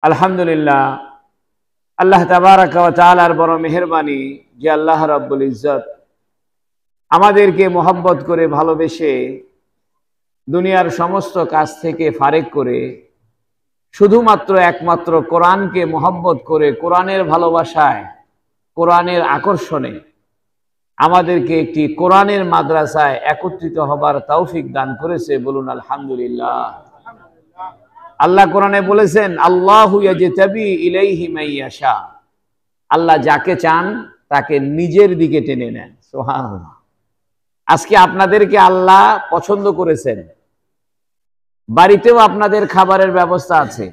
আলহামদুলিল্লাহ, আল্লাহ তাবারাকা ওয়া তাআলার বড় মেহেরবানি যে আল্লাহ রাব্বুল ইজ্জত আমাদেরকে মোহাব্বত করে ভালোবেসে দুনিয়ার সমস্ত কাজ থেকে ফারেক করে শুধুমাত্র একমাত্র কোরআনকে মোহাব্বত করে কোরআনের ভালোবাসায়, কোরআনের আকর্ষণে আমাদেরকে একটি কোরআনের মাদ্রাসায় একত্রিত হবার তৌফিক দান করেছে। বলুন আলহামদুলিল্লাহ। আল্লাহ কোরআনে বলেছেন, আল্লাহু ইয়াজতাবি ইলাইহি মাইয়াশা, আল্লাহ যাকে চান তাকে নিজের দিকে টেনে নেন। সুবহানাল্লাহ। আজকে আপনাদেরকে আল্লাহ পছন্দ করেছেন, বাড়িতেও আপনাদের খাবারের ব্যবস্থা আছে,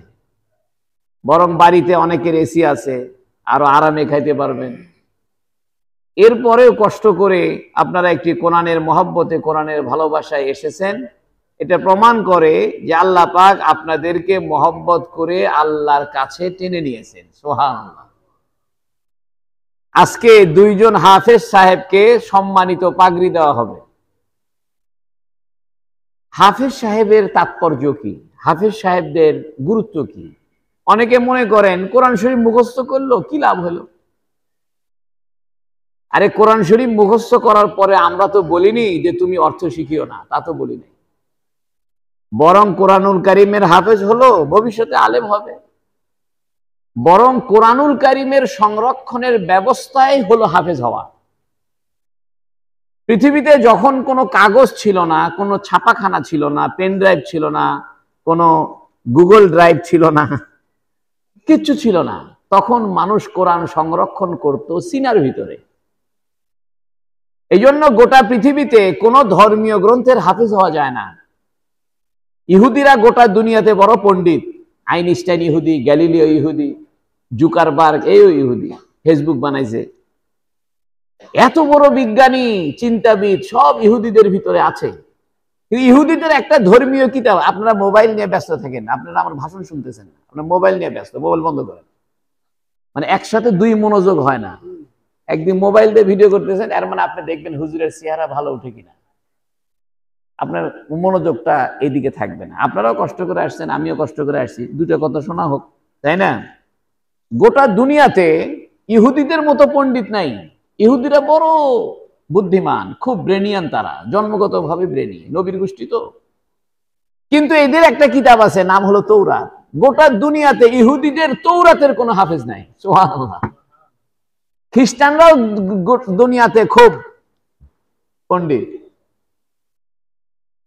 বরং বাড়িতে অনেকের এসি আছে, আরো আরামে খাইতে পারবেন। এরপরেও কষ্ট করে আপনারা একটি কোরআনের মহব্বতে, কোরআনের ভালোবাসায় এসেছেন। এটা প্রমাণ করে যে আল্লাহ পাক আপনাদেরকে মহব্বত করে আল্লাহর কাছে টেনে নিয়েছেন। সুবহানাল্লাহ। আজকে দুইজন হাফেজ সাহেবকে সম্মানিত পাগড়ি দেওয়া হবে। হাফেজ সাহেবের তাৎপর্য কি? হাফেজ সাহেবদের গুরুত্ব কি? অনেকে মনে করেন কোরআন শরীফ মুখস্থ করলো কি লাভ হলো? আরে কোরআন শরীফ মুখস্থ করার পরে আমরা তো বলিনি যে তুমি অর্থ শিখিও না, তা তো বলি নাই। বরং কোরআনুল কারীমের হাফেজ হলো ভবিষ্যতে আলেম হবে। বরং কোরআনুল কারীমের সংরক্ষণের ব্যবস্থাই হলো হাফেজ হওয়া। পৃথিবীতে যখন কোনো কাগজ ছিল না, কোনো ছাপাখানা ছিল না, পেন ড্রাইভ ছিল না, কোনো গুগল ড্রাইভ ছিল না, কিচ্ছু ছিল না, তখন মানুষ কোরআন সংরক্ষণ করত সিনার ভিতরে। এই জন্য গোটা পৃথিবীতে কোনো ধর্মীয় গ্রন্থের হাফেজ হওয়া যায় না। ইহুদিরা গোটা দুনিয়াতে বড় পণ্ডিত। আইনস্টাইন ইহুদি, গ্যালিলিও ইহুদি, জুকারবার্গ এইও ইহুদি, ফেসবুক বানাইছে। এত বড় বিজ্ঞানী, চিন্তাবিদ সব ইহুদিদের ভিতরে আছে। কিন্তু ইহুদিদের একটা ধর্মীয় কিতাব, আপনারা মোবাইল নিয়ে ব্যস্ত থাকেন, আপনারা আমার ভাষণ শুনতেছেন, আপনারা মোবাইল নিয়ে ব্যস্ত, মোবাইল বন্ধ করেন। মানে একসাথে দুই মনোযোগ হয় না। একদিন মোবাইল দিয়ে ভিডিও করতেছেন, এর মানে আপনি দেখবেন হুজুরের চেহারা ভালো উঠে কিনা, আপনার মনোযোগটা এইদিকে থাকবে না। আপনারাও কষ্ট করে আসছেন, আমিও কষ্ট করে আসছি, দুটো কথা শোনা হোক, তাই না? গোটা দুনিয়াতে ইহুদিদের মতো পণ্ডিত নাই। ইহুদিরা বড় বুদ্ধিমান, খুব ব্রেনিয়ান, তারা জন্মগতভাবে ব্রেনি, নবীর গোষ্ঠী তো। কিন্তু এদের একটা কিতাব আছে, নাম হলো তৌরাত। গোটা দুনিয়াতে ইহুদিদের তৌরাতের কোনো হাফেজ নাই। সুবহানাল্লাহ। খ্রিস্টানরাও দুনিয়াতে খুব পণ্ডিত।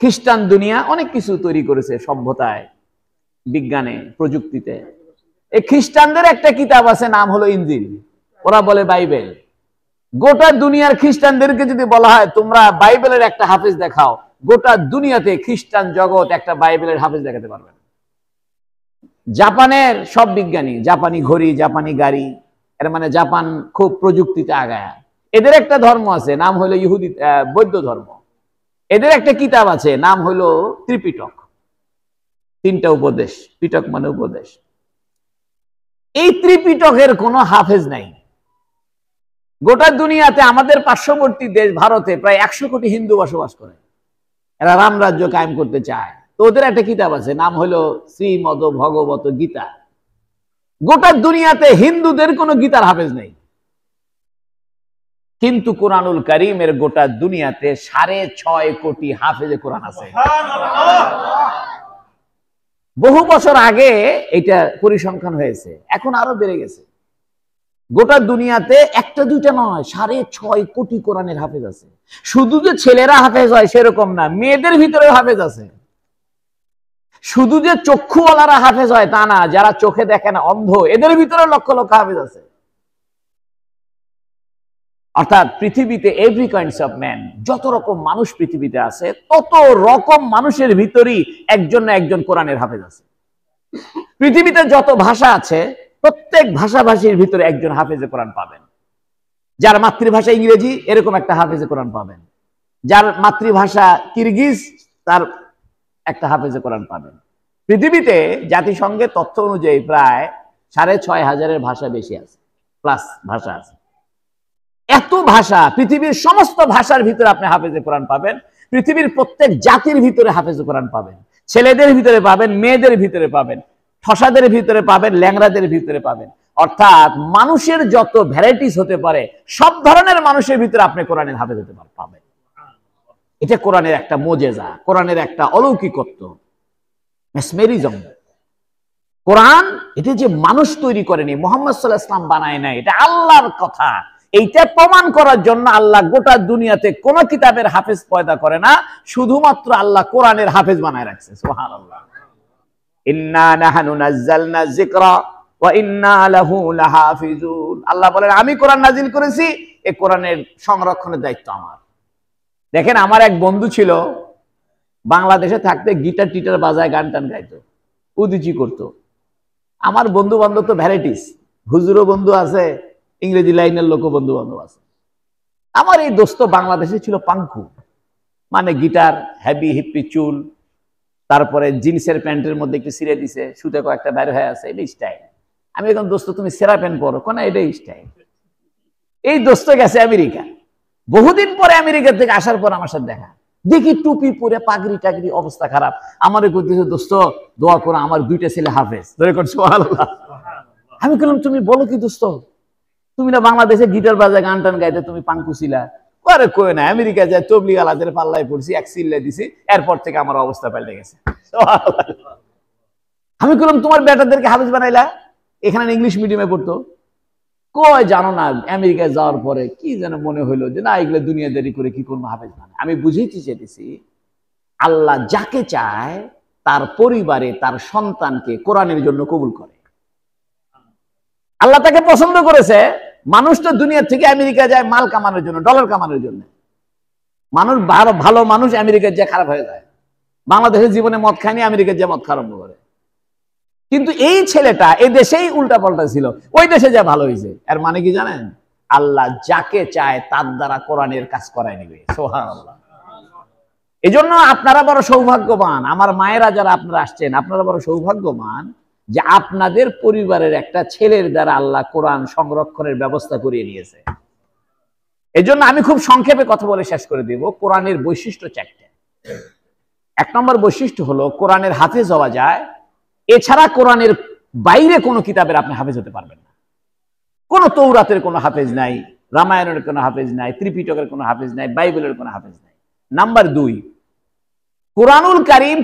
খ্রিস্টান দুনিয়া অনেক কিছু তৈরি করেছে সভ্যতায়, বিজ্ঞানে, প্রযুক্তিতে। এই খ্রিস্টানদের একটা কিতাব আছে, নাম হলো ইনজিল, ওরা বলে বাইবেল। গোটা দুনিয়ার খ্রিস্টানদেরকে যদি বলা হয় তোমরা বাইবেলের একটা হাফেজ দেখাও, গোটা দুনিয়াতে খ্রিস্টান জগৎ একটা বাইবেলের হাফেজ দেখাতে পারবে না। জাপানের সব বিজ্ঞানী, জাপানি ঘড়ি, জাপানি গাড়ি, এর মানে জাপান খুব প্রযুক্তিতে আগায়া। এদের একটা ধর্ম আছে, নাম হলো ইহুদি, বৌদ্ধ ধর্ম। এদের একটা কিতাব আছে, নাম হলো ত্রিপিটক, তিনটা উপদেশ। পিটক মানে উপদেশ। এই ত্রিপিটকের কোনো হাফেজ নাই। গোটা দুনিয়াতে আমাদের পার্শ্ববর্তী দেশ ভারতে প্রায় 100 কোটি হিন্দু বসবাস করে। এরা রাম রাজ্য কায়েম করতে চায়। তো ওদের একটা কিতাব আছে, নাম হলো শ্রীমদ ভগবত গীতা। গোটা দুনিয়াতে হিন্দুদের কোনো গীতার হাফেজ নেই। কিন্তু কোরআনুল কারীমের গোটা দুনিয়াতে 6.5 কোটি হাফেজে কোরআন আছে। বহু বছর আগে এটা পরিসংখ্যান হয়েছে, এখন আরো বেড়ে গেছে। গোটা দুনিয়াতে একটা দুইটা নয়, 6.5 কোটি কোরআনের হাফেজ আছে। শুধু যে ছেলেরা হাফেজ হয় সেরকম না, মেয়েদের ভিতরে হাফেজ আছে। শুধু যে চক্ষুওয়ালারা হাফেজ হয় তা না, যারা চোখে দেখে না, অন্ধ, এদের ভিতরে লক্ষ লক্ষ হাফেজ আছে। অর্থাৎ পৃথিবীতে এভরি কাইন্ডস অফ ম্যান, যত রকম মানুষ পৃথিবীতে আছে, তত রকম মানুষের ভিতরেই একজন না একজন কোরআনের হাফেজ আছে। পৃথিবীতে যত ভাষা আছে, প্রত্যেক ভাষাভাষীর ভিতরে একজন হাফেজে কোরআন পাবেন। যার মাতৃভাষা ইংরেজি, এরকম একটা হাফেজে কোরআন পাবেন। যার মাতৃভাষা কিরগিজ, তার একটা হাফেজে কোরআন পাবেন। পৃথিবীতে জাতিসংঘের তথ্য অনুযায়ী প্রায় 6,500 ভাষা বেশি আছে, প্লাস ভাষা আছে। এত ভাষা, পৃথিবীর সমস্ত ভাষার ভিতরে আপনি হাফেজে কোরআন পাবেন। পৃথিবীর প্রত্যেক জাতির ভিতরে হাফেজে কোরআন পাবেন। ছেলেদের ভিতরে পাবেন, মেয়েদের ভিতরে পাবেন। ঠসাদের ভিতরে পাবেন, ল্যাংড়াদের ভিতরে পাবেন। অর্থাৎ মানুষের যত ভ্যারাইটিস হতে পারে সব ধরনের মানুষের ভিতরে আপনি কোরআনের হাফেজ হতে পাবেন। এটা কোরআনের একটা মোজেজা, কোরআনের একটা অলৌকিকত্ব, মেসমেরিজম। কোরআন এটা যে মানুষ তৈরি করেনি, মুহাম্মদ সাল্লাল্লাহু আলাইহি ওয়াসাল্লাম বানায় নাই, এটা আল্লাহর কথা। এইটা প্রমাণ করার জন্য আল্লাহ গোটা দুনিয়াতে কোন কিতাবের হাফেজ পয়দা করে না, শুধুমাত্র আল্লাহ কোরআনের হাফেজ বানায় রাখছে। সুবহানাল্লাহ। ইন্না নাহনু নাযালনা যিকরা ওয়া ইন্না লাহু লাহাফিজুন। আল্লাহ বলেন আমি কোরআন নাজিল করেছি, এই কোরআনের সংরক্ষণের দায়িত্ব আমার। দেখেন, আমার এক বন্ধু ছিল, বাংলাদেশে থাকতে গিটার টিটার বাজায়, গান টান গাইতো, উদিচি করতো। আমার বন্ধু বান্ধব তো ভ্যারাইটিস, হুজুরও বন্ধু আছে, ইংরেজি লাইনের লোকও বন্ধু বান্ধব আছে। আমার এই দোস্ত বাংলাদেশে ছিল পাঙ্কু, মানে গিটার, হেভি হিপ্পি চুল, তারপরে জিন্সের প্যান্টের মধ্যে একটু ছিঁড়ে দিছে, সুতে কয়েকটা বাইরে হয়ে আছে, এটা স্টাইল। আমি এখন, দোস্ত তুমি সেরা প্যান্ট পরো, কোন এটাই স্টাইল। এই দোস্ত গেছে আমেরিকা, বহুদিন পরে আমেরিকা থেকে আসার পর আমার সাথে দেখা, দেখি টুপি পরে পাগড়ি টাগড়ি, অবস্থা খারাপ। আমার করতেছে, দোস্ত দোয়া করো, আমার দুইটা ছেলে হাফেজ। সুবহানাল্লাহ। আমি বললাম তুমি বলো কি দোস্ত, তুমি না বাংলাদেশে গিটার বাজায় গান টান গাইতে, তুমি পাঙ্কু ছিলা? আরে কই না, আমেরিকা যায় তবলিগ আলাদের পাল্লায় পড়ছি, এক সিল্লা দিছি, এরপর থেকে আমার অবস্থা পাল্টে গেছে। আমি বললাম তোমার বেটাদেরকে হাফেজ বানাইলা? এখানে ইংলিশ মিডিয়ামে পড়তো। কয় জানো না, আমেরিকায় যাওয়ার পরে কি যেন মনে হইলো যে না, এগুলো দুনিয়াদারি করে কি করবো, হাফেজ বানায়। আমি বুঝেছি চেয়েছি, আল্লাহ যাকে চায় তার পরিবারে তার সন্তানকে কোরআনের জন্য কবুল করে। আল্লাহ তাকে পছন্দ করেছে। মানুষ তো দুনিয়া থেকে আমেরিকা যায় মাল কামানোর জন্য, ডলার কামানোর জন্য। মানুষ ভালো মানুষ আমেরিকার যে খারাপ হয়ে যায়, বাংলাদেশের জীবনে মদ খায়নি, আমেরিকার যে মদ খাওয়া আরম্ভ করে। কিন্তু এই ছেলেটা এই দেশেই উল্টা পাল্টা ছিল, ওই দেশে যা ভালো হয়েছে। এর মানে কি জানেন? আল্লাহ যাকে চায় তার দ্বারা কোরআনের কাজ করায় নেবে। সুবহানাল্লাহ। এই জন্য আপনারা বড় সৌভাগ্যবান, আমার মায়েরা যারা আপনারা আসছেন, আপনারা বড় সৌভাগ্যবান যে আপনাদের পরিবারের একটা ছেলের দ্বারা আল্লাহ কোরআন সংরক্ষণের ব্যবস্থা করিয়ে নিয়েছে। এই জন্য আমি খুব সংক্ষেপে কথা বলে শেষ করে দেব। কোরআনের বৈশিষ্ট্য চারটে। এক নম্বর বৈশিষ্ট্য হলো কোরআনের হাফেজ হওয়া যায়, এছাড়া কোরআনের বাইরে কোনো কিতাবের আপনি হাফেজ হতে পারবেন না। কোন তৌরাতের কোনো হাফেজ নাই, রামায়ণের কোনো হাফেজ নাই, ত্রিপিটকের কোনো হাফেজ নাই, বাইবেলের কোনো হাফেজ নাই। নাম্বার দুই, কোরআনুল কারীম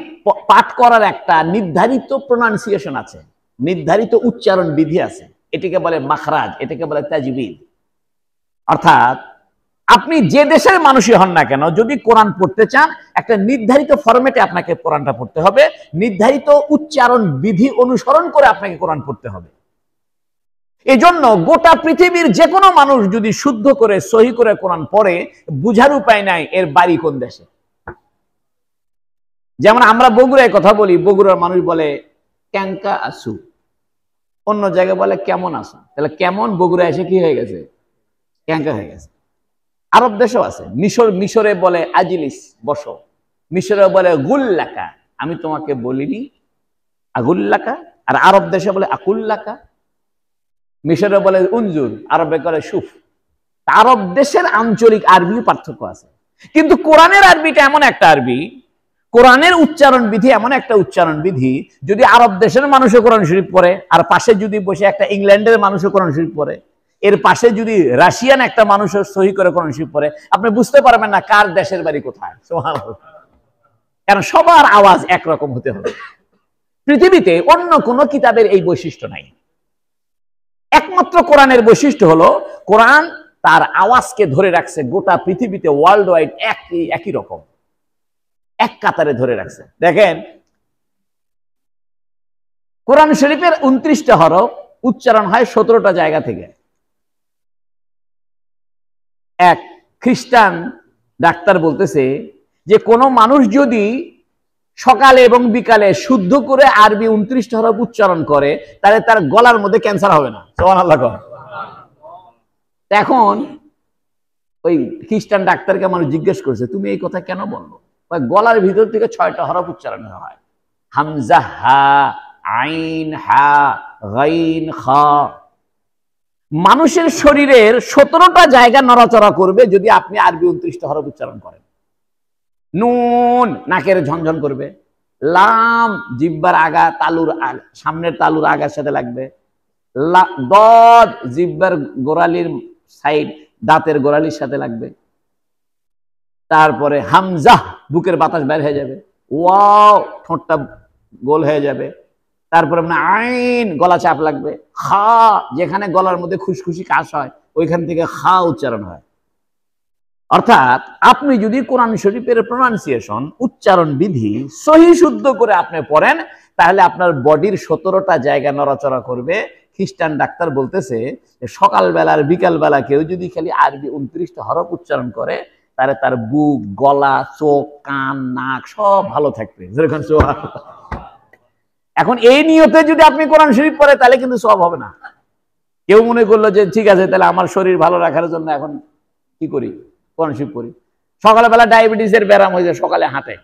পাঠ করার একটা নির্ধারিত প্রোনাউন্সিয়েশন আছে, নির্ধারিত উচ্চারণ বিধি আছে। এটাকে বলে মাখরাজ, এটাকে বলে তাজবিদ। অর্থাৎ আপনি যে দেশের মানুষই হন না কেন, যদি কোরআন পড়তে চান, একটা নির্ধারিত ফরম্যাটে আপনাকে কোরআনটা পড়তে হবে, নির্ধারিত উচ্চারণ বিধি অনুসরণ করে আপনাকে কোরআন পড়তে হবে। এই জন্য গোটা পৃথিবীর যে কোনো মানুষ যদি শুদ্ধ করে সহি করে কোরআন পড়ে, বুঝার উপায় নাই এর বাড়ি কোন দেশে। যেমন আমরা বগুড়ায় কথা বলি, বগুড়ার মানুষ বলে ক্যাঙ্কা আসু, অন্য জায়গায় বলে কেমন আসু। তাহলে কেমন বগুড়া এসে কি হয়ে গেছে? ক্যাঙ্কা হয়ে গেছে। আরব দেশেও আছে, মিশরে বলে আজিলিস, বসো। মিশরে বলে গুল্লাকা, আমি তোমাকে বলিনি আগুল্লাকা। আর আরব দেশে বলে আকুল্লাকা। মিশরে বলে উনজুর, আরবে করে সুফ। আরব দেশের আঞ্চলিক আরবি পার্থক্য আছে, কিন্তু কোরআনের আরবিটা এমন একটা আরবি, কোরআনের উচ্চারণ বিধি এমন একটা উচ্চারণ বিধি, যদি আরব দেশের মানুষও কোরআন শরীফ পড়ে, আর পাশে যদি বসে একটা ইংল্যান্ডের মানুষও কোরআন শরীফ পড়ে, এর পাশে যদি রাশিয়ান একটা মানুষও সহি করে কোরআন শরীফ পড়ে, আপনি বুঝতে পারবেন না কার দেশের বাড়ি কোথায়। সুবহানাল্লাহ। কারণ সবার আওয়াজ একরকম হতে হবে। পৃথিবীতে অন্য কোন কিতাবের এই বৈশিষ্ট্য নাই। একমাত্র কোরআনের বৈশিষ্ট্য হলো কোরআন তার আওয়াজকে ধরে রাখছে গোটা পৃথিবীতে, ওয়ার্ল্ড ওয়াইড একই রকম, এক কাতারে ধরে রাখছে। দেখেন, কোরআন শরীফের 29টা হরফ উচ্চারণ হয় 17টা জায়গা থেকে। এক খ্রিস্টান ডাক্তার বলতেছে যে কোন মানুষ যদি সকালে এবং বিকালে শুদ্ধ করে আরবি 29টা হরফ উচ্চারণ করে, তাহলে তার গলার মধ্যে ক্যান্সার হবে না। সুবহানাল্লাহ। এখন ওই খ্রিস্টান ডাক্তারকে মানুষ জিজ্ঞেস করছে, তুমি এই কথা কেন বললো? গলার ভিতর থেকে 6টা হরফ উচ্চারণ হয়, হামজা, হা, আইন, হা, গাইন, খা। মানুষের শরীরের 17টা জায়গা নড়াচড়া করবে যদি আপনি আরবি 29টা হরফ উচ্চারণ করেন। নুন নাকের ঝনঝন করবে, লাম জিহ্বার আগা তালুর সামনের তালুর আগার সাথে লাগবে, দদ জিহ্বার গোড়ালির সাইড দাঁতের গোড়ালির সাথে লাগবে, তারপরে হামজা বুকের বাতাস বের হয়ে যাবে, ওয়াও ঠোঁটটা গোল হয়ে যাবে, তারপরে আপনার আইন গলা চাপ লাগবে, খা যেখানে গলার মধ্যে খুশখুশি কাশ হয় ওইখান থেকে খা উচ্চারণ হয়। অর্থাৎ আপনি যদি কোরআন শরীফের প্রনাউন্সিয়েশন উচ্চারণ বিধি সহি শুদ্ধ করে আপনি পড়েন, তাহলে আপনার বডির 17টা জায়গা নড়াচড়া করবে। খ্রিস্টান ডাক্তার বলতেছে যে সকালবেলা আর বিকালবেলা কেউ যদি খালি আরবি 29টা হরফ উচ্চারণ করে, তাহলে তার বুক, গলা, চোখ, কান, নাক সব ভালো থাকবে। এখন এই নিয়তে যদি আপনি কোরআন শরীফ পড়ে তাহলে কিন্তু সব হবে না। কেউ মনে করলো যে ঠিক আছে, তাহলে আমার শরীর ভালো রাখার জন্য এখন কি করি, কোরআন শরীফ পড়ি। সকালবেলা ডায়াবেটিসের ব্যারাম হয়ে যায়, সকালে হাঁটে,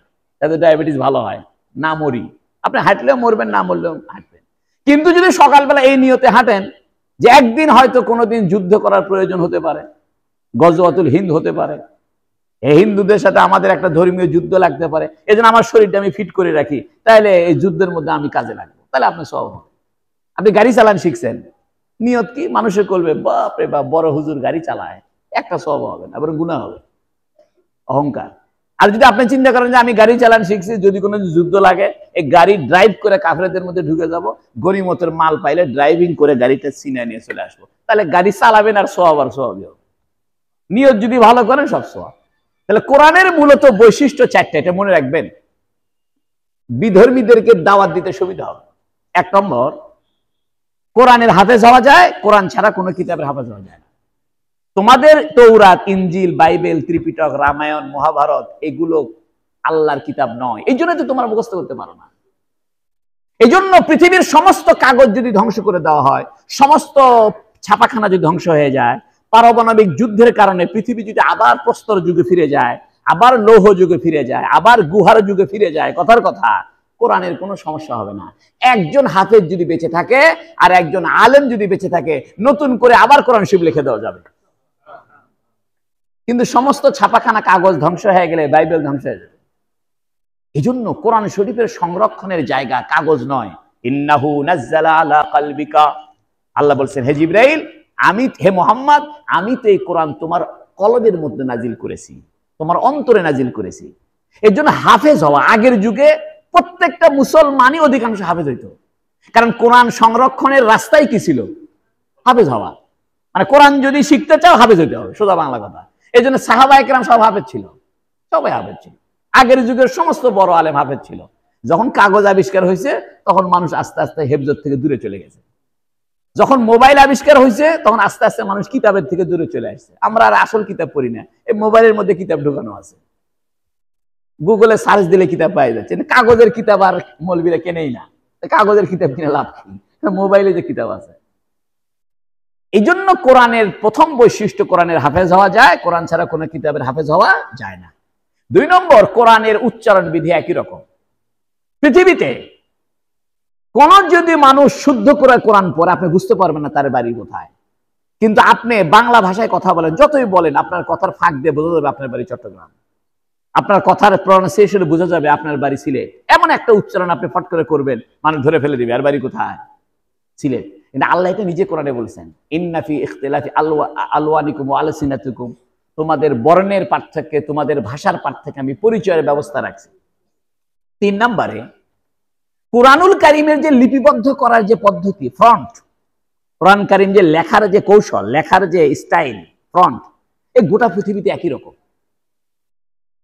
তাতে ডায়াবেটিস ভালো হয়, না মরি। আপনি হাঁটলেও মরবেন, না মরলেও হাঁটবেন। কিন্তু যদি সকালবেলা এই নিয়তে হাঁটেন যে একদিন হয়তো কোনোদিন যুদ্ধ করার প্রয়োজন হতে পারে, গজওয়াতুল হিন্দ হতে পারে, এই হিন্দুদের সাথে আমাদের একটা ধর্মীয় যুদ্ধ লাগতে পারে, এই জন্য আমার শরীরটা আমি ফিট করে রাখি, তাহলে এই যুদ্ধের মধ্যে আমি কাজে লাগবো, তাহলে আপনি সব হবে। আপনি গাড়ি চালান শিখছেন, নিয়ত কি মানুষে করবে, বাপরে বাপ বড় হুজুর গাড়ি চালায়, একটা সব হবে না, আবার গুনাহ হবে, অহংকার। আর যদি আপনি চিন্তা করেন যে আমি গাড়ি চালান শিখছি, যদি কোনো যুদ্ধ লাগে এই গাড়ি ড্রাইভ করে কাফেরদের মধ্যে ঢুকে যাব, গনিমতের মাল পাইলে ড্রাইভিং করে গাড়িটা ছিনিয়ে নিয়ে চলে আসবো, তাহলে গাড়ি চালাবেন আর সওয়াব আর সওয়াবই হবে। নিয়ত যদি ভালো করেন সব সওয়াব। তাহলে কোরআনের মূলত বৈশিষ্ট্য 4টা, এটা মনে রাখবেন, বিধর্মীদেরকে দাওয়াত দিতে সুবিধা হবে। 1 নম্বর, কোরআনের হাফেজ হওয়া যায়, কোরআন ছাড়া কোনো কিতাবের হাফেজ হওয়া যায় না। তোমাদের তৌরাত, ইনজিল, বাইবেল, ত্রিপিটক, রামায়ণ, মহাভারত এগুলো আল্লাহর কিতাব নয়, এই জন্য তো তোমরা মুখস্থ করতে পারো না। এই জন্য পৃথিবীর সমস্ত কাগজ যদি ধ্বংস করে দেওয়া হয়, সমস্ত ছাপাখানা যদি ধ্বংস হয়ে যায়, পারমাণবিক যুদ্ধের কারণে পৃথিবী যদি আবার প্রস্তর যুগে ফিরে যায়, আবার লৌহ যুগে ফিরে যায়, আবার গুহার যুগে ফিরে যায়, কথার কথা কোরআনের কোনো সমস্যা হবে না। একজন হাফেজ যদি বেঁচে থাকে আর একজন আলেম যদি বেঁচে থাকে, নতুন করে আবার কোরআন শরীফ লিখে দেওয়া যাবে। কিন্তু সমস্ত ছাপাখানা কাগজ ধ্বংস হয়ে গেলে বাইবেল ধ্বংস হয়ে যাবে। এই জন্য কোরআন শরীফের সংরক্ষণের জায়গা কাগজ নয়। ইন্নাহু নাজ্জালা আলা কলবিকা, আল্লাহ বলছেন হে জিবরাইল, আমি হে মুহাম্মদ, আমি তো এই কোরআন তোমার কলবের মধ্যে নাজিল করেছি, তোমার অন্তরে নাজিল করেছি। এর জন্য হাফেজ হওয়া, আগের যুগে প্রত্যেকটা মুসলমানই অধিকাংশ হাফেজ হইতো, কারণ কোরআন সংরক্ষণের রাস্তাই কি ছিল, হাফেজ হওয়া। মানে কোরআন যদি শিখতে চাও হাফেজ হইতে হবে, সোজা বাংলা কথা। এই জন্য সাহাবায়ে কেরাম সব হাফেজ ছিল, সবাই হাফেজ ছিল। আগের যুগের সমস্ত বড় আলেম হাফেজ ছিল। যখন কাগজ আবিষ্কার হয়েছে তখন মানুষ আস্তে আস্তে হেফজত থেকে দূরে চলে গেছে। যখন মোবাইল আবিষ্কার হয়েছে তখন আস্তে আস্তে মানুষ কিতাবের থেকে দূরে চলে আসছে। আমরা আর আসল কিতাব পড়ি না, এই মোবাইলের মধ্যে কিতাব ঢোকানো আছে, গুগলে সার্চ দিলে কিতাব পাওয়া যাচ্ছে। কাগজের কিতাব আর মৌলবীরা কেনেই না, কাগজের কিতাব কিনে লাভ কি, মোবাইলে যে কিতাব আছে। এই জন্য কোরআনের প্রথম বৈশিষ্ট্য, কোরআনের হাফেজ হওয়া যায়, কোরআন ছাড়া কোনো কিতাবের হাফেজ হওয়া যায় না। 2 নম্বর, কোরআনের উচ্চারণ বিধি একই রকম। পৃথিবীতে কোন যদি মানুষ শুদ্ধ করে কোরআন পড়ে, আপনি বুঝতে পারবেন না তার বাড়ি কোথায়। কিন্তু আপনি বাংলা ভাষায় কথা বলেন, যতই বলেন, আপনার কথার ফাঁক দিয়ে বোঝা যাবে আপনার বাড়ি চট্টগ্রাম, আপনার কথার প্রনাউন্সিয়েশনে বোঝা যাবে আপনার বাড়ি সিলেট। এমন একটা উচ্চারণ আপনি ফট করে করবেন, মানুষ ধরে ফেলে দিবে আর বাড়ি কোথায়, সিলেট। কিন্তু আল্লাহ এটা নিজে কোরআনে বলছেন, ইন্না ফি ইখতিলাফি আলওয়ানিকুম ওয়া আলসিনাতিকুম, তোমাদের বর্ণের পার্থক্যে, তোমাদের ভাষার পার্থক্যে আমি পরিচয়ের ব্যবস্থা রাখছি। 3 নম্বরে, কুরআনুল কারীমের যে লিপিবদ্ধ করার যে পদ্ধতি, ফন্ট, কোরআন কারীম যে লেখার যে কৌশল, লেখার যে স্টাইল, ফন্ট, এই গোটা পৃথিবীতে একই রকম।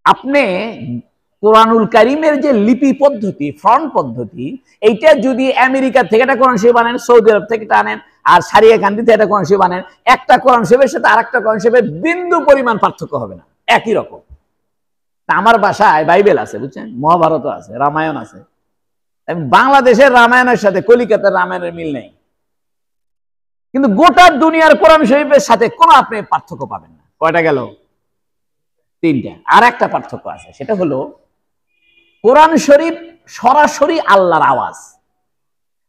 আপনি কোরআনুল কারীমের যে লিপি পদ্ধতি, ফন্ট পদ্ধতি, এইটা যদি আমেরিকা থেকে একটা কোরআন শরীফ আনেন, সৌদি আরব থেকে আনেন, আর সারিয়াকান্দি থেকে একটা কোরআন শরীফ আনেন, একটা কোরআন শরীফের সাথে আরেকটা কোরআন শরীফের বিন্দু পরিমাণ পার্থক্য হবে না, একই রকম। আমার বাসায় বাইবেল আছে, বুঝছেন, মহাভারত আছে, রামায়ণ আছে। বাংলাদেশের রামায়ণের সাথে কলিকাতার রামায়ণের মিল নেই, কিন্তু গোটা দুনিয়ার কোরআন শরীফের সাথে কোনো আপনি পার্থক্য পাবেন না। কয়টা গেল? 3টা। আর একটা পার্থক্য আছে, সেটা হলো কোরআন শরীফ সরাসরি আল্লাহর আওয়াজ।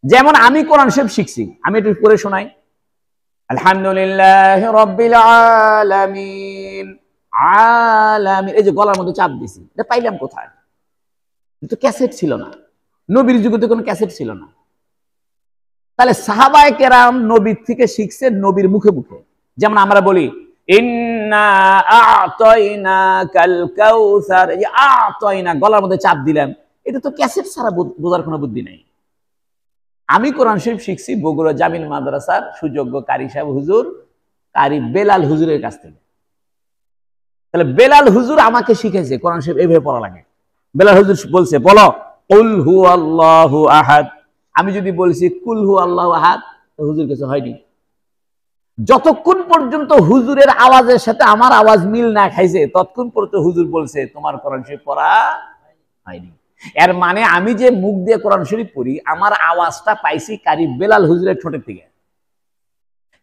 যেমন আমি কোরআন শরীফ শিখছি, আমি একটু পড়ে শোনাই, আলহামদুলিল্লাহি রাব্বিল আলামিন, আলামিন, এই যে গলার মধ্যে চাপ দিছি, এটা পাইলাম কোথায়? কিন্তু ক্যাসেট ছিল না, নবীর যুগে তো কোনো ক্যাসেট ছিল না। তাহলে সাহাবায়ে কেরাম নবীর থেকে শিখছেন নবীর মুখে মুখে। যেমন আমরা বলি ইন্না আ'তাইনাকাল কাউসার, এই আ'তাইনা গলার মধ্যে চাপ দিলাম, এটা তো ক্যাসেট ছাড়া বোঝার কোনো বুদ্ধি নেই। আমি কোরআন শরীফ শিখছি বগুড়া জামিল মাদ্রাসার সুযোগ্য কারি সাহেব হুজুর, কারি বেলাল হুজুরের কাছ থেকে। তাহলে বেলাল হুজুর আমাকে শিখেছে কোরআন শরীফ এভাবে পড়া লাগে। বেলাল হুজুর বলছে বলো কুল হুয়াল্লাহু আহাদ। আমি যদি বলছি কুল হুয়াল্লাহু আহাদ, তো হুজুর কাছে হয়নি। যতক্ষণ পর্যন্ত হুজুরের আওয়াজের সাথে আমার আওয়াজ মিল না খাইছে ততক্ষণ পর্যন্ত হুজুর বলছে তোমার কোরআন শরীফ পড়া হয়নি। এর মানে আমি যে মুখ দিয়ে কোরআন শরীফ পড়ি, আমার আওয়াজটা পাইছি কারি বেলাল হুজুরের ঠোঁটের থেকে।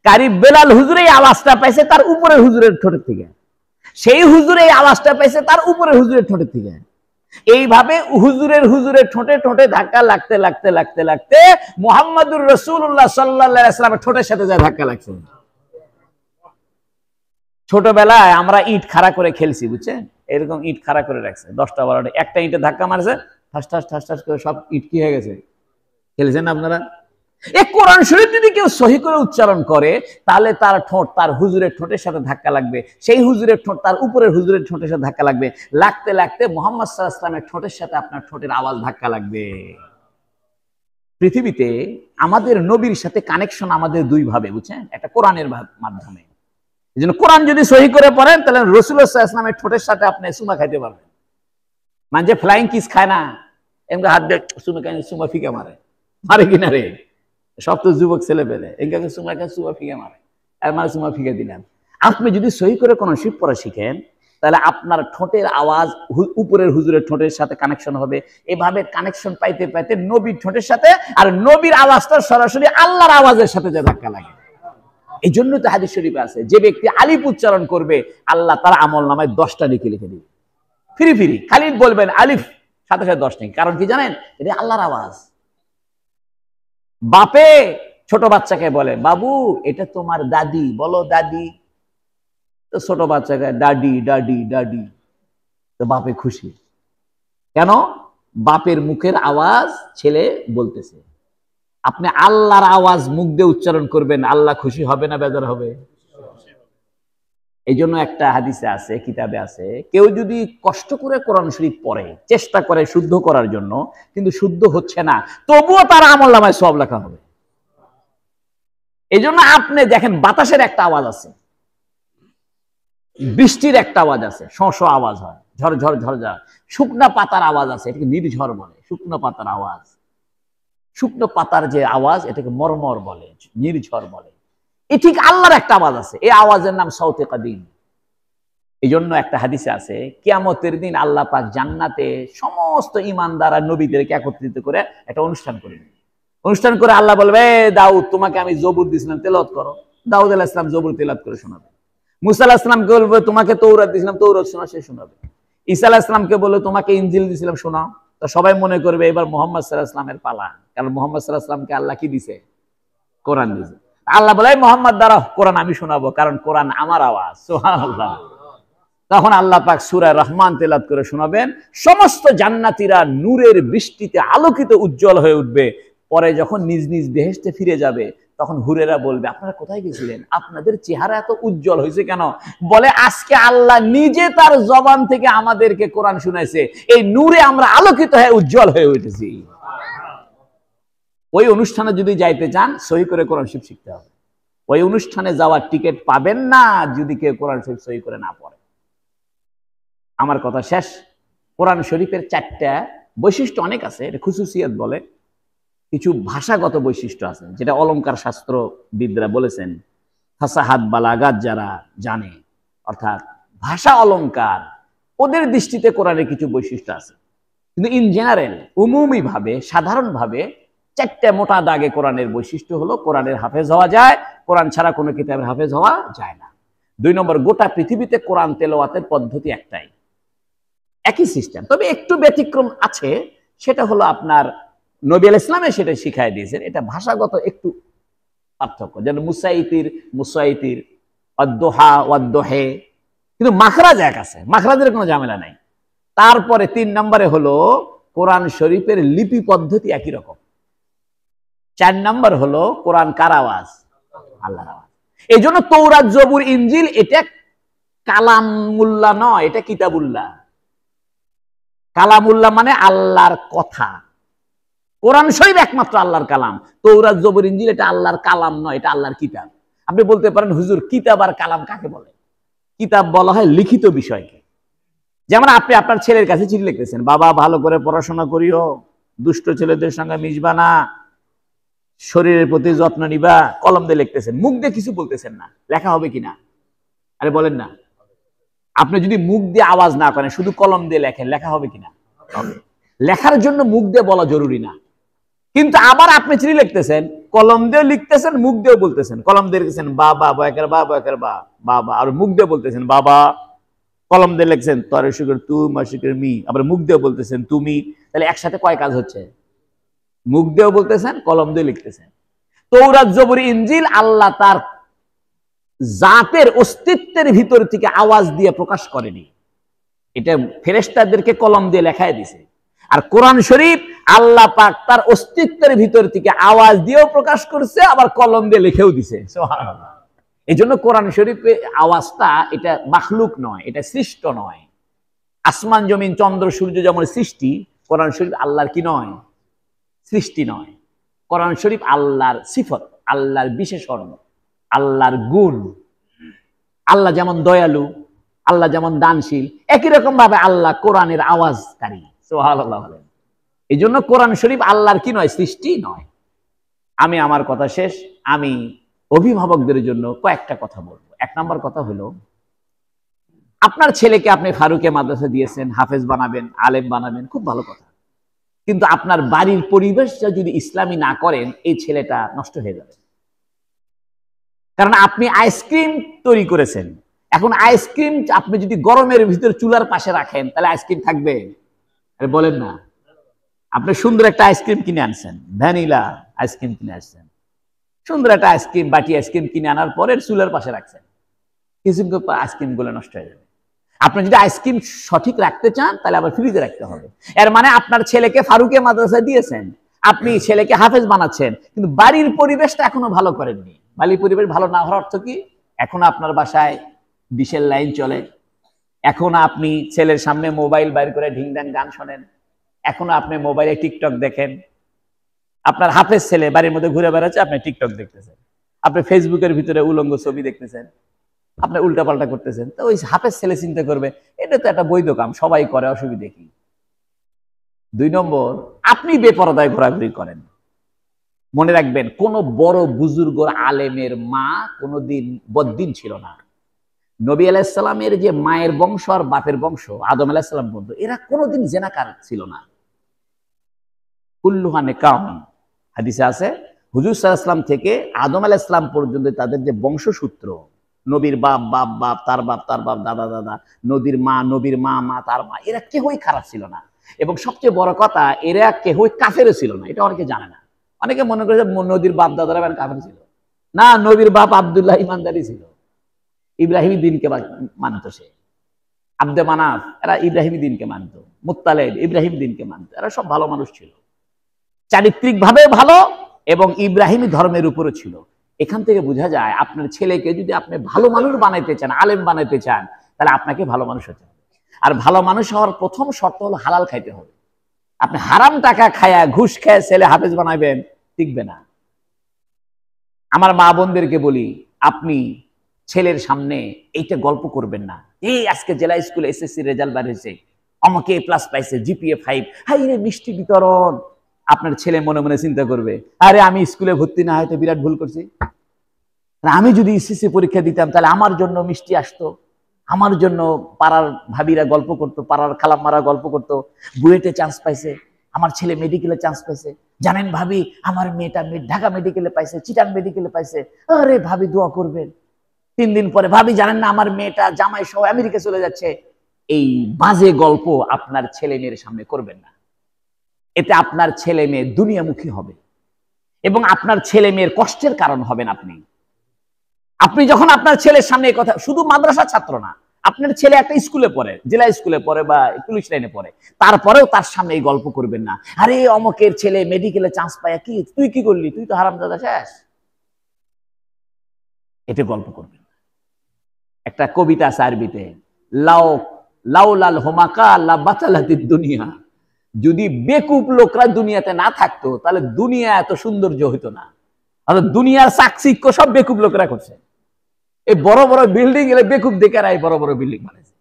কারি বেলাল হুজুর এই আওয়াজটা পাইছে তার উপরে হুজুরের ঠোঁটের থেকে, সেই হুজুর এই আওয়াজটা পাইছে তার উপরে হুজুরের ঠোঁটের থেকে। এইভাবে হুজুরের ঠোঁটে ঠোঁটে ধাক্কা লাগতে লাগতে লাগতে লাগতে মুহাম্মাদুর রাসূলুল্লাহ সাল্লাল্লাহু আলাইহি ওয়াসাল্লামের ঠোঁটের সাথে যায় ধাক্কা লাগছে। ছোটবেলায় আমরা ইট খাড়া করে খেলছি, বুঝছেন, এরকম ইট খাড়া করে রাখছে 10টা 12টা, একটা ইটে ধাক্কা মারছে, ঠাস ঠাস ঠাস ঠাস করে সব ইট কি হয়ে গেছে। খেলেছেন আপনারা? এই কোরআন শরীফ যদি কেউ সহি করে উচ্চারণ করে তাহলে তার ঠোঁট তার হুজুরের ঠোঁটের সাথে ধাক্কা লাগবে, সেই হুজুরের ঠোঁট তার উপরের হুজুরের ঠোঁটের সাথে ধাক্কা লাগবে, লাগতে লাগতে মুহাম্মদ সাল্লাল্লাহু আলাইহি ওয়াসাল্লামের ঠোঁটের সাথে আপনার ঠোঁটের আওয়াজ ধাক্কা লাগবে। পৃথিবীতে আমাদের নবীর সাথে কানেকশন আমাদের দুই ভাবে, বুঝছেন, একটা কোরআনের মাধ্যমে। এই জন্য কোরআন যদি সহি করে পড়েন তাহলে রাসূলুল্লাহ সাল্লাল্লাহু আলাইহি ওয়াসাল্লামের ঠোঁটের সাথে আপনি সুমা খাইতে পারবেন। মানে যে ফ্লাইং কিস খায় না, এমনি হাত দিয়ে সুমা খায়, সুমা ফিকে মারে, মারে কিনা রে, সব তো যুবক ছেলে পেলে এখানে সুমা ফিকে মারে, আর মানে সুমা ফিকে দিলেন। আপনি যদি সহি করে কোন শিব পড়া শিখেন তাহলে আপনার ঠোঁটের আওয়াজ উপরের হুজুরের ঠোঁটের সাথে কানেকশন হবে। এভাবে কানেকশন পাইতে পাইতে নবীর ঠোঁটের সাথে আর নবীর আওয়াজটা সরাসরি আল্লাহর আওয়াজের সাথে যে ধাক্কা লাগে। এই জন্য তো হাদিস শরীফে আছে যে ব্যক্তি আলিফ উচ্চারণ করবে আল্লাহ তার আমল নামায় 10টা নেকি লিখে দিবে, ফ্রি ফ্রি। খালি বলবেন আলিফ, সাথে সাথে 10 নেকি। কারণ কি জানেন? এটা আল্লাহর আওয়াজ। বাপে ছোট বাচ্চাকে বলে বাবু এটা তোমার দাদি, বলো দাদি। তো ছোট বাচ্চাকে ডাডি ডাডি ডাডি, তো বাপে খুশি। কেন? বাপের মুখের আওয়াজ ছেলে বলতেছে। আপনি আল্লাহর আওয়াজ মুখ দিয়ে উচ্চারণ করবেন, আল্লাহ খুশি হবে না বেজার হবে? এই জন্য একটা হাদিসে আছে, কিতাবে আছে, কেউ যদি কষ্ট করে কোরআন শরীফ পড়ে, চেষ্টা করে শুদ্ধ করার জন্য, কিন্তু শুদ্ধ হচ্ছে না, তবুও তার আমলনামায় সওয়াব লেখা হবে। এই জন্য আপনি দেখেন বাতাসের একটা আওয়াজ আছে, বৃষ্টির একটা আওয়াজ আছে, শঁ আওয়াজ হয়, ঝরঝর ঝরঝর। শুকনা পাতার আওয়াজ আছে, এটাকে নির্ঝর বলে, শুকনো পাতার আওয়াজ। শুকনো পাতার যে আওয়াজ এটাকে মরমর বলে, নির্ঝর বলে। এই ঠিক আল্লাহর একটা আওয়াজ আছে, এই আওয়াজের নাম সাউতে কাদিম। এই জন্য একটা হাদিসে আছে কিয়ামতের দিন আল্লাহ পাক জান্নাতে সমস্ত ঈমানদার আর নবীদেরকে একত্রিত করে একটা অনুষ্ঠান করবেন। অনুষ্ঠান করে আল্লাহ বলবে দাউদ তোমাকে আমি জবুর দিয়েছিলাম তেলাওয়াত করো। দাউদ আলাইহিস সালাম জবুর তেলাওয়াত করে শোনাবে। মুসা আলাইহিস সালামকে বলবে তোমাকে তৌরাত দিয়েছিলাম তৌরাত শোনা, সে শোনাবে। ঈসা আলাইহিস সালামকে বলবে তোমাকে ইনজিল দিয়েছিলাম শোনাও। তো সবাই মনে করবে এবার মুহাম্মদ সাল্লাল্লাহু আলাইহি ওয়াসাল্লামের পালা, কারণ মুহাম্মদ সাল্লাল্লাহু আলাইহি ওয়াসাল্লামকে আল্লাহ কি দিয়েছে? কোরআন দিয়েছে। আল্লাহ বলে মুহাম্মদ দাঁড়াও, কোরআন আমি শোনাবো, কারণ কোরআন আমার আওয়াজ। সুবহানাল্লাহ। তখন আল্লাহ পাক সূরা রহমান তেলাওয়াত করে শোনাবেন, সমস্ত জান্নাতীরা নূরের বৃষ্টিতে আলোকিত উজ্জ্বল হয়ে উঠবে। পরে যখন নিজ নিজ বেহেশতে ফিরে যাবে তখন হুরেরা বলবে আপনারা কোথায় গেছিলেন, আপনাদের চেহারা এত উজ্জ্বল হয়েছে কেন? বলে আজকে আল্লাহ নিজে তার জবান থেকে আমাদেরকে কোরআন শুনাইছে, এই নূরে আমরা আলোকিত হয়ে উজ্জ্বল হয়ে উঠেছি। ওই অনুষ্ঠানে যদি যাইতে চান সহি করে কোরআন শরীফ শিখতে হবে। ওই অনুষ্ঠানে যাওয়ার টিকিট পাবেন না যদি কেউ কোরআন শরীফ সহি করে না পড়ে। আমার কথা শেষ। কোরআন শরীফের 4টা বৈশিষ্ট্য অনেক আছে, এটা খুসুসিয়াত বলে। কিছু ভাষাগত বৈশিষ্ট্য আছে যেটা অলংকার শাস্ত্রবিদরা বলেছেন, ফাসাহাত বালাগাত যারা জানে, অর্থাৎ ভাষা অলংকার, ওদের দৃষ্টিতে কোরআনের কিছু বৈশিষ্ট্য আছে। কিন্তু ইন জেনারেল, উমুমি ভাবে, সাধারণভাবে 4টা মোটা দাগে কোরআনের বৈশিষ্ট্য হলো কোরআনের হাফেজ হওয়া যায়, কোরআন ছাড়া কোনো কিতাবের হাফেজ হওয়া যায় না। 2 নম্বর, গোটা পৃথিবীতে কোরআন তেলাওয়াতের পদ্ধতি একটাই, একই সিস্টেম, তবে একটু ব্যতিক্রম আছে। সেটা হলো আপনার নবী আলাইহিস সালাম সেটা শিখাই দিয়েছেন, এটা ভাষাগত একটু পার্থক্য। যেন মুসাইতির অদ্দোহা ওয়াদ্দোহে, কিন্তু মাখরাজ এক আছে, মাখরাজের কোনো ঝামেলা নাই। তারপরে 3 নম্বরে হলো কোরআন শরীফের লিপি পদ্ধতি একই রকম। 4 নম্বর হলো কোরআন কার আওয়াজ? আল্লাহর আওয়াজ। এই জন্য তৌরাত, জবুর, ইনজিল এটা কালামুল্লাহ নয়, এটা কিতাবুল্লাহ। কালামুল্লাহ মানে আল্লাহর কথা। কোরআন শরীফ একমাত্র আল্লাহর কালাম। তৌরাত, জবুর, ইনজিল এটা আল্লাহর কালাম নয়, এটা আল্লাহর কিতাব। আপনি বলতে পারেন হুজুর কিতাব আর কালাম কাকে বলে? কিতাব বলা হয় লিখিত বিষয়কে। যেমন আপনি আপনার ছেলের কাছে চিঠি লিখতেছেন, বাবা ভালো করে পড়াশোনা করিও, দুষ্ট ছেলেদের সঙ্গে মিশবা না, শরীরের প্রতি যত্ন নিবা, কলম দিয়ে লিখতেছেন, মুখ দিয়ে কিছু বলতেছেন না, লেখা হবে কিনা? আরে বলেন না। আপনি যদি মুখ দিয়ে আওয়াজ না করেন, শুধু কলম দিয়ে লেখেন, লেখা হবে কিনা? লেখার জন্য মুখ দিয়ে বলা জরুরি না। কিন্তু আবার আপনি চিঠি লিখতেছেন, কলম দিয়ে লিখতেছেন, মুখ দিয়ে বলতেছেন। কলম দিয়ে লিখতেছেন বাবা বয়কের বা বয়কের বা বাবা, আর মুখ দিয়ে বলতেছেন বাবা। কলম দিয়ে লিখছেন তরে সুখের তু মাসিকের মি, আবার মুখ দিয়ে বলতেছেন তুমি। তাহলে একসাথে কয় কাজ হচ্ছে? মুখ দিয়েও বলতেছেন, কলম দিয়ে লিখতেছেন। তৌরাত, জবুর, ইনজিল আল্লাহ তার জাতের অস্তিত্বের ভিতর থেকে আওয়াজ দিয়ে প্রকাশ করেনি, এটা ফেরেশতাদেরকে কলম দিয়ে লেখায় দিছে। আর কোরআন শরীফ আল্লাহ পাক তার অস্তিত্বের ভিতর থেকে আওয়াজ দিয়েও প্রকাশ করছে, আবার কলম দিয়ে লিখেও দিছে। সুবহানাল্লাহ। এই জন্য কোরআন শরীফের আওয়াজটা এটা মাখলুক নয়, এটা সৃষ্ট নয়। আসমান জমিন চন্দ্র সূর্য যেমন সৃষ্টি, কোরআন শরীফ আল্লাহর কি নয়? সৃষ্টি নয়। কোরআন শরীফ আল্লাহর সিফত, আল্লাহর বিশেষণ, আল্লাহর গুণ। আল্লাহ যেমন দয়ালু, আল্লাহ যেমন দানশীল, একই রকম ভাবে আল্লাহ কোরআনের আওয়াজকারী। সুবহানাল্লাহ। এই জন্য কোরআন শরীফ আল্লাহর কি নয়? সৃষ্টি নয়। আমি আমার কথা শেষ। আমি অভিভাবকদের জন্য কয়েকটা কথা বলবো। 1 নম্বর কথা হলো, আপনার ছেলেকে আপনি ফারুকে মাদ্রাসা দিয়েছেন, হাফেজ বানাবেন, আলেম বানাবেন, খুব ভালো কথা। কিন্তু আপনার বাড়ির পরিবেশটা যদি ইসলামী না করেন, এই ছেলেটা নষ্ট হয়ে যাবে। কারণ আপনি আইসক্রিম তৈরি করেছেন, এখন আইসক্রিম আপনি যদি গরমের ভিতরে চুলার পাশে রাখেন, তাহলে আইসক্রিম থাকবে? বলেন না। আপনি সুন্দর একটা আইসক্রিম কিনে আনছেন, ভ্যানিলা আইসক্রিম কিনে আসছেন, সুন্দর একটা আইসক্রিম, বাটি আইসক্রিম কিনে আনার পরে চুলার পাশে রাখছেন, কিছুক্ষণ পর আইসক্রিম গুলো নষ্ট হয়ে যাবে। আপনি যদি আইসক্রিম সঠিক রাখতে চান, তাহলে আবার ফ্রিজে রাখতে হবে। এর মানে আপনার ছেলেকে ফারুকে মাদ্রাসা দিয়েছেন, আপনি ছেলেকে হাফেজ বানাচ্ছেন, কিন্তু বাড়ির পরিবেশটা এখনো ভালো করেননি। বাড়ির পরিবেশ ভালো না হওয়ার অর্থ কি? এখনো আপনার বাসায় ডিশের লাইন চলে, এখন আপনি ছেলের সামনে মোবাইল বাইর করে ঢিংঢাং গান শোনেন, এখনো আপনি মোবাইলে টিকটক দেখেন। আপনার হাফেজ ছেলে বাড়ির মধ্যে ঘুরে বেড়াচ্ছে, আপনি টিকটক দেখতেছেন, আপনি ফেসবুকের ভিতরে উলঙ্গ ছবি দেখতেছেন, আপনি উল্টাপাল্টা করতেছেন। তো ওই হাফেজ ছেলে চিন্তা করবে এটা তো একটা বৈধ কাম, সবাই করে, অসুবিধা কি? 2 নম্বর, আপনি বেপরদায় ঘোরাঘুরি করেন। মনে রাখবেন, কোন বড় বুজুর্গ আলেমের মা কোনদিন বদ্দিন ছিল না। নবী আলাইহিস সালামের যে মায়ের বংশ আর বাপের বংশ, আদম আলাইহিস সালাম পর্যন্ত, এরা কোনদিন জিনাকার ছিল না। কুল্লুহা নেকাম, হাদিসে আছে হুজুর সাল্লাল্লাহু আলাইহি ওয়াসাল্লাম থেকে আদম আলাইহিস সালাম পর্যন্ত তাদের যে বংশসূত্র, নবীর বাপ বাপ বাপ, তার বাপ তার বাপ, দাদা দাদা, নবীর মা মা তার মা, এরা কেউই খারাপ ছিল না। এবং সবচেয়ে বড় কথা, এরা কেউই কাফেরও ছিল না। এটা অনেকে জানে না। অনেকে মনে করে যে নবীর বাপ দাদারা কাফের ছিল। না, নবীর বাপ আব্দুল্লাহ ইমানদারি ছিল, ইব্রাহিমী দিনকে মানত। সে আব্দে মানাফ, এরা ইব্রাহিমী দিনকে মানত। মুত্তালেব ইব্রাহিম দিনকে মানত। এরা সব ভালো মানুষ ছিল, চারিত্রিক ভাবে ভালো, এবং ইব্রাহিমী ধর্মের উপরও ছিল। এখান থেকে বোঝা যায়, আপনার ছেলেকে যদি আপনি ভালো মানুষ বানাইতে চান, আলেম বানাইতে চান, তাহলে আপনাকে ভালো মানুষ হতে হবে। আর ভালো মানুষ হওয়ার প্রথম শর্ত হলো হালাল খাইতে হবে। আপনি হারাম টাকা খায়া, ঘুষ খায় ছেলে হাফেজ বানাবেন, টিকবে না। আমার মা বোনদেরকে বলি, আপনি ছেলের সামনে এইটা গল্প করবেন না, এই আজকে জেলা স্কুলে এসএসসি রেজাল্ট বের হয়েছে, আমাকে A+ পাইছে, GPA 5, হাই রে মিষ্টি বিতরণ। আপনার ছেলে মনে মনে চিন্তা করবে, আরে আমি স্কুলে ভর্তি না হয়তো বিরাট ভুল করছি, আমি যদি এসএসসি পরীক্ষা দিতাম তাহলে আমার জন্য মিষ্টি আসতো, আমার জন্য পাড়ার ভাবিরা গল্প করতো, পাড়ার খালাম্মারা গল্প করতো, বুয়েটে চান্স পাইছে, আমার ছেলে মেডিকেলে চান্স পাইছে, জানেন ভাবি আমার মেয়েটা ঢাকা মেডিকেলে পাইছে, চিটাং মেডিকেলে পাইছে, আরে ভাবি দোয়া করবেন। 3 দিন পরে, ভাবি জানেন না আমার মেয়েটা জামাই সহ আমেরিকা চলে যাচ্ছে। এই বাজে গল্প আপনার ছেলে মেয়ের সামনে করবেন না। এতে আপনার ছেলে মেয়ে দুনিয়ামুখী হবে এবং আপনার ছেলে মেয়ের কষ্টের কারণ হবেন আপনি। আপনি যখন আপনার ছেলের সামনে এই কথা, শুধু মাদ্রাসার ছাত্র না, আপনার ছেলে একটা স্কুলে পড়ে, জেলা স্কুলে পড়ে বা পুলিশ লাইনে পড়ে, তারপরেও তার সামনে এই গল্প করবেন না, আরে অমকের ছেলে মেডিকেলে চান্স পায়, কি তুই কি করলি, তুই তো হারামজাদা শেষ। এটা গল্প করবেন। একটা কবিতা আছে আরবিতে, লাউ লাউলাল হোমাকা লা বাতালাতিদ দুনিয়া, যদি বেকুব লোকরা দুনিয়াতে না থাকতো তাহলে দুনিয়া এত সৌন্দর্য হইতো না। আর দুনিয়ার চাকচিক্য সব বেকুব লোকরা করছে। এই বড় বড় বিল্ডিং এলে বেকুব দেখে এই বড় বড় বিল্ডিং বানাইছে।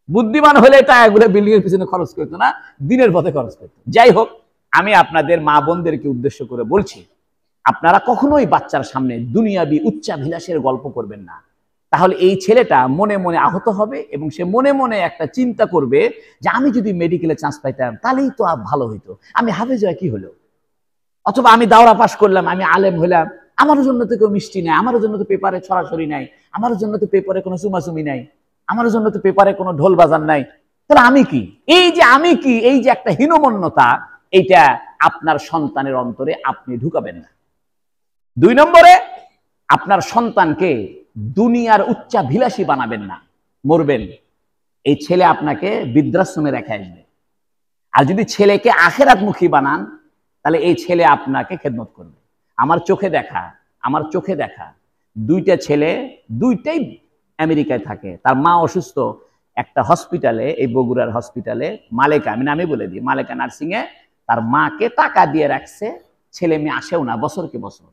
বুদ্ধিমান হলে টাকাগুলো বিল্ডিং এর পিছনে খরচ করতো না, দিনের পথে খরচ করতো। যাই হোক, আমি আপনাদের মা বোনদেরকে উদ্দেশ্য করে বলছি, আপনারা কখনোই বাচ্চার সামনে দুনিয়াবি উচ্চাভিলাষের গল্প করবেন না। তাহলে এই ছেলেটা মনে মনে আহত হবে এবং সে মনে মনে একটা চিন্তা করবে যে আমি যদি মেডিকেলে চান্স পাইতাম তাহলেই তো ভালো হইতো, আমি হাফেজ হয়ে কি হলো, অথবা আমি দাওরা পাস করলাম, আমি আলেম হইলাম, আমার জন্য তো কেউ মিষ্টি নাই, আমার জন্য তো পেপারে ছড়াছড়ি নাই, আমার জন্য তো পেপারে কোনো চুমাচুমি নাই, আমার জন্য তো পেপারে কোনো ঢোল বাজার নাই, তাহলে আমি কি? এই যে আমি কি, এই যে একটা হীনমন্যতা, এইটা আপনার সন্তানের অন্তরে আপনি ঢুকাবেন না। 2 নম্বরে, আপনার সন্তানকে দুনিয়ার উচ্চাভিলাষী বানাবেন না। মরবেন, এই ছেলে আপনাকে বৃদ্ধাশ্রমে রেখে আসবে। আর যদি ছেলেকে আখিরাতমুখী বানান তাহলে এই ছেলে আপনাকে খেদমত করবে। আমার চোখে দেখা 2টা ছেলে, 2টাই আমেরিকায় থাকে, তার মা অসুস্থ, একটা হসপিটালে, এই বগুড়ার হসপিটালে মালেকা, আমি নামে বলে দিই, মালেকা নার্সিং এ তার মাকে টাকা দিয়ে রাখছে, ছেলে মেয়ে আসেও না বছরকে বছর।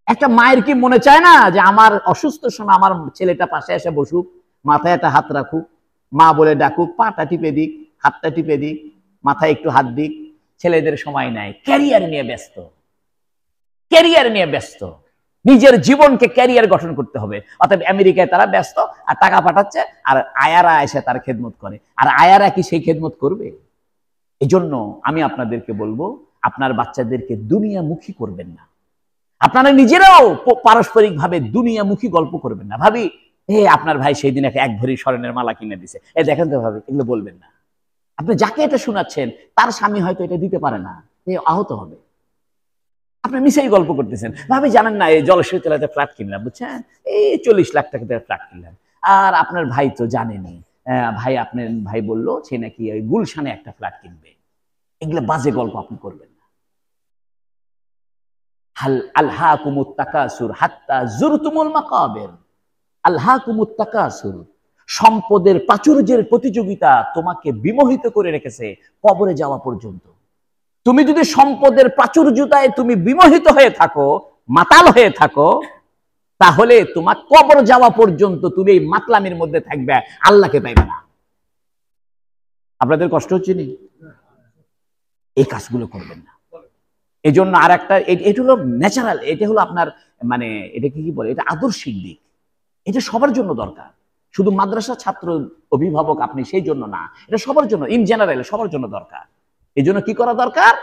একটা মায়ের কি মনে চায় না যে আমার অসুস্থ সময় আমার ছেলেটা পাশে এসে বসুক, মাথায় একটা হাত রাখুক, মা বলে ডাকুক, পাটা টিপে দিক, হাতটা টিপে দিক, মাথায় একটু হাত দিক। ছেলেদের সময় নাই, ক্যারিয়ার নিয়ে ব্যস্ত, নিজের জীবনকে ক্যারিয়ার গঠন করতে হবে। অর্থাৎ আমেরিকায় তারা ব্যস্ত আর টাকা পাঠাচ্ছে, আর আয়ারা এসে তার খেদমত করে, আর আয়ারা কি সেই খেদমত করবে? এই জন্য আমি আপনাদেরকে বলবো, আপনার বাচ্চাদেরকে দুনিয়ামুখী করবেন না। আপনারা নিজেরাও পারস্পরিক ভাবে দুনিয়ামুখী গল্প করবেন না। ভাবি, আপনার ভাই সেই দিন এক ভরি স্বর্ণের মালা কিনে দিছে, দেখেন তো ভাবি, এগুলো বলবেন না। আপনি যাকে এটা শোনাচ্ছেন তার স্বামী হয়তো এটা দিতে পারে না, আহত হবে। আপনি মিশাই গল্প করতেছেন। ভাবি, জানেন না এই জলশ্রী তলাতে ফ্ল্যাট কিনলাম, বুঝছেন, এই 40 লাখ টাকা দিয়ে ফ্ল্যাট কিনলাম। আর আপনার ভাই তো জানেনি, আপনার ভাই বললো সে নাকি ওই গুলশানে একটা ফ্ল্যাট কিনবে। এগুলো বাজে গল্প আপনি করবেন না। আলহাকুমুত তাকাসুর হাত্তা জুরতুমুল মাকাবির, আলহাকুমুত তাকাসুর, সম্পদের প্রাচুর্যের প্রতিযোগিতা তোমাকে বিমোহিত করে রেখেছে কবরে যাওয়া পর্যন্ত। তুমি যদি সম্পদের প্রাচুর্যতায় তুমি বিমোহিত হয়ে থাকো, মাতাল হয়ে থাকো, তাহলে তোমার কবর যাওয়া পর্যন্ত তুমি এই মাতলামির মধ্যে থাকবে, আল্লাহকে পাইবে না। আপনাদের কষ্ট হচ্ছে নি? এই কাজগুলো করবেন না। এই জন্য আর একটা, এটা হলো ন্যাচারাল, এটা হলো আপনার মানে এটা কি বলে, এটা আদর্শিক দিক, এটা সবার জন্য দরকার। শুধু মাদ্রাসা ছাত্র অভিভাবক আপনি সেই জন্য না, এটা সবার জন্য, ইন জেনারেল সবার জন্য দরকার। এই জন্য কি করা দরকার?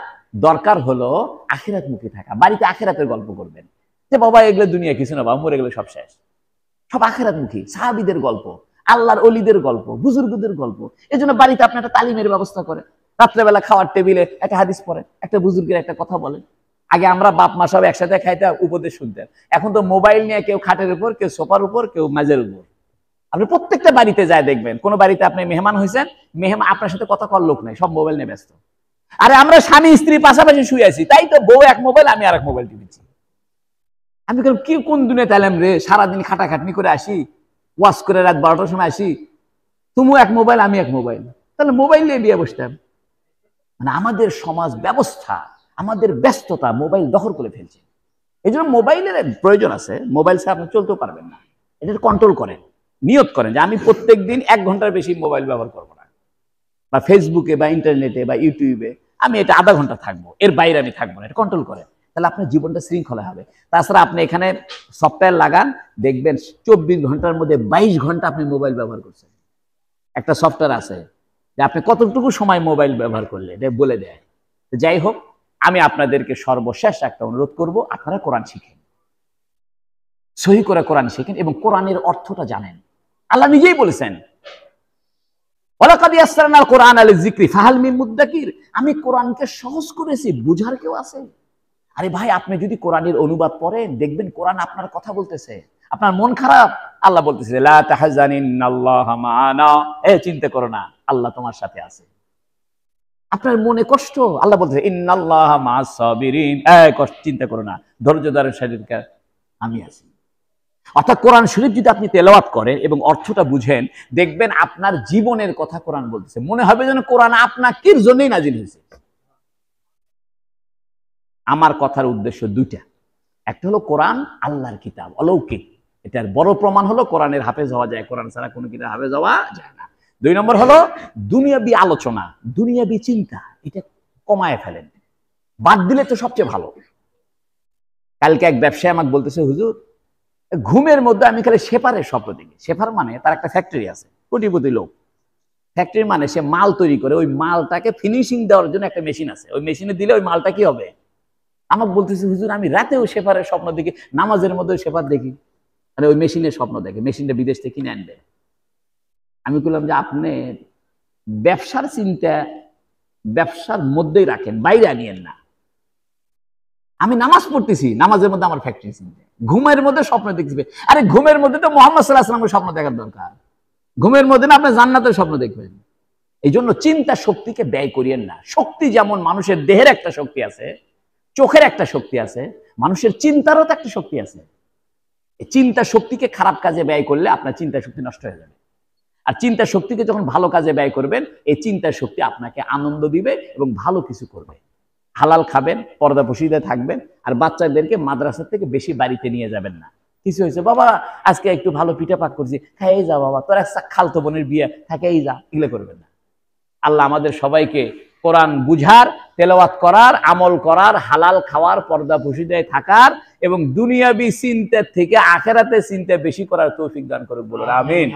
দরকার হলো আখিরাত মুখী থাকা। বাড়িতে আখিরাতের গল্প করবেন, যে বাবা এগুলো দুনিয়া কিছু না, বাবা মরে গেলে সব শেষ। সব আখিরাত মুখী, সাহাবীদের গল্প, আল্লাহর ওলিদের গল্প, বুজুর্গদের গল্প। এই জন্য বাড়িতে আপনি একটা তালিমের ব্যবস্থা করেন। রাত্রেবেলা খাওয়ার টেবিলে একটা হাদিস পড়েন, একটা বুজুর্গের একটা কথা বলেন। আগে আমরা বাপ মা সব একসাথে খাইতাম, উপদেশ শুনতেন। এখন তো মোবাইল নিয়ে কেউ খাটের উপর, কেউ সোফার উপর, কেউ মেজের উপর। আপনি প্রত্যেকটা বাড়িতে যায় দেখবেন, কোন বাড়িতে আপনি মেহমান হয়েছেন, মেহমান আপনার সাথে কথা কর লোক নাই, সব মোবাইল নিয়ে ব্যস্ত। আরে আমরা স্বামী স্ত্রী পাশাপাশি শুয়ে আছি, তাই তো বউ এক মোবাইল, আমি আর এক মোবাইল টিপেছি। আমি কি কোন দুনিয়া তাইলাম রে, সারাদিন খাটাখাটনি করে আসি, ওয়াশ করে রাত 12টার সময় আসি, তুমিও এক মোবাইল আমি এক মোবাইল, তাহলে মোবাইল নিয়ে বিয়ে বসতাম। মানে আমাদের সমাজ ব্যবস্থা, আমাদের ব্যস্ততা মোবাইল দখল করে ফেলছে। এই জন্য মোবাইলের প্রয়োজন আছে, মোবাইল ছাড়া আপনি চলতেও পারবেন না। এটা কন্ট্রোল করেন, নিয়ত করেন যে আমি প্রত্যেক দিন 1 ঘন্টার বেশি মোবাইল ব্যবহার করবো না, বা ফেসবুকে বা ইন্টারনেটে বা ইউটিউবে আমি এটা আধা ঘন্টা থাকবো, এর বাইরে আমি থাকবো না। এটা কন্ট্রোল করেন, তাহলে আপনার জীবনটা শৃঙ্খলা হবে। তাছাড়া আপনি এখানে সফটওয়্যার লাগান, দেখবেন 24 ঘন্টার মধ্যে 22 ঘন্টা আপনি মোবাইল ব্যবহার করছেন। একটা সফটওয়্যার আছে যে আপনি কতটুকু সময় মোবাইল ব্যবহার করলে এটা বলে দেয়। যাই হোক, আমি আপনাদেরকে সর্বশেষ একটা অনুরোধ করব, আপনারা কোরআন শিখেন, সহি করে কোরআন শিখেন এবং কোরআনের অর্থটা জানেন। আল্লাহ নিজেই বলেছেন, ওয়ালাকাদ ইয়াসসারনাল কোরআনা লিযিকরি ফাহাল মিন মুদ্দাকির, আমি কোরআনকে সহজ করেছি, বুঝার কেউ আছে? আরে ভাই, আপনি যদি কোরআনের অনুবাদ পড়েন দেখবেন কোরআন আপনার কথা বলতেছে। আপনার মন খারাপ, আল্লাহ বলতেছে লা তাহজানিন্নাল্লাহা মা'ানা, চিন্তা করো না, আল্লাহ তোমার সাথে আছে। আপনার মনে কষ্ট, আল্লাহ বলতেছে ইন্নাল্লাহা মা'আস সাবিরিন, কষ্ট চিন্তা করো না, ধৈর্যধারীর সাথে আমি আছি। অর্থাৎ কোরআন শরীফ যদি আপনি তেলাওয়াত করেন এবং অর্থটা বুঝেন, দেখবেন আপনার জীবনের কথা কোরআন বলতেছে, মনে হবে যেন কোরআন আপনার জন্যই নাজিল হয়েছে। আমার কথার উদ্দেশ্য দুইটা, একটা হলো কোরআন আল্লাহর কিতাব, অলৌকিক, এটার বড় প্রমাণ হলো কোরআনের হাফেজ হওয়া যায়, কোরআন ছাড়া কোনো কিতাব হাফেজ হওয়া যায় না। দুই নম্বর হলো দুনিয়াবি আলোচনা, দুনিয়াবি চিন্তা, এটা কমায় ফেলেন, বাদ দিলে তো সবচেয়ে ভালো। কালকে এক ব্যবসায়ী আমাকে বলতেছে, হুজুর ঘুমের মধ্যে আমি খালি শেফারের স্বপ্ন দেখি। শেফার মানে তার একটা ফ্যাক্টরি আছে, কোটিপতি লোক। ফ্যাক্টরি মানে সে মাল তৈরি করে, ওই মালটাকে ফিনিশিং দেওয়ার জন্য একটা মেশিন আছে, ওই মেশিনে দিলে ওই মালটা কি হবে। আমাকে বলতেছে, হুজুর আমি রাতেও শেফারের স্বপ্ন দেখি, নামাজের মধ্যে শেফার দেখি। মানে ওই মেশিনের স্বপ্ন দেখে, মেশিনটা বিদেশ থেকে কিনে আনবে। আমি বললাম যে আপনি ব্যবসার চিন্তা ব্যবসার মধ্যেই রাখেন, বাইরে আনিয়েন না। আমি নামাজ পড়তেছি, নামাজের মধ্যে আমার ফ্যাক্টরি চিন্তা, ঘুমের মধ্যে স্বপ্ন দেখতেছি। আরে ঘুমের মধ্যে তো মুহাম্মদ সাল্লাল্লাহু আলাইহি ওয়াসাল্লামের স্বপ্ন দেখার দরকার, ঘুমের মধ্যে না আপনি জান্নাতের স্বপ্ন দেখবেন। এই জন্য চিন্তা শক্তিকে ব্যয় করিয়েন না। শক্তি যেমন মানুষের দেহের একটা শক্তি আছে, চোখের একটা শক্তি আছে, মানুষের চিন্তারও তো একটা শক্তি আছে। এই চিন্তা শক্তিকে খারাপ কাজে ব্যয় করলে আপনার চিন্তা শক্তি নষ্ট হয়ে যাবে। আর চিন্তা শক্তিকে যখন ভালো কাজে ব্যয় করবেন, এই চিন্তা শক্তি আপনাকে আনন্দ দিবে এবং ভালো কিছু করবে। হালাল খাবেন, পর্দাপশিদে থাকবেন, আর বাচ্চাদেরকে মাদ্রাসা থেকে বেশি বাড়িতে নিয়ে যাবেন না। কিছু হয়েছে বাবা আজকে একটু ভালো পিঠা পাক করছি, হ্যাঁ এই যা বাবা, তোর এক খালতো বোনের বিয়ে, থাকে এই যা, এগুলো করবেন না। আল্লাহ আমাদের সবাইকে কোরআন বুঝার, তেলাওয়াত করার, আমল করার, হালাল খাওয়ার, পর্দাপশিদে থাকার এবং দুনিয়াবি চিন্তা থেকে আখিরাতের চিন্তা বেশি করার তৌফিক দান করুক, বলুন আমিন।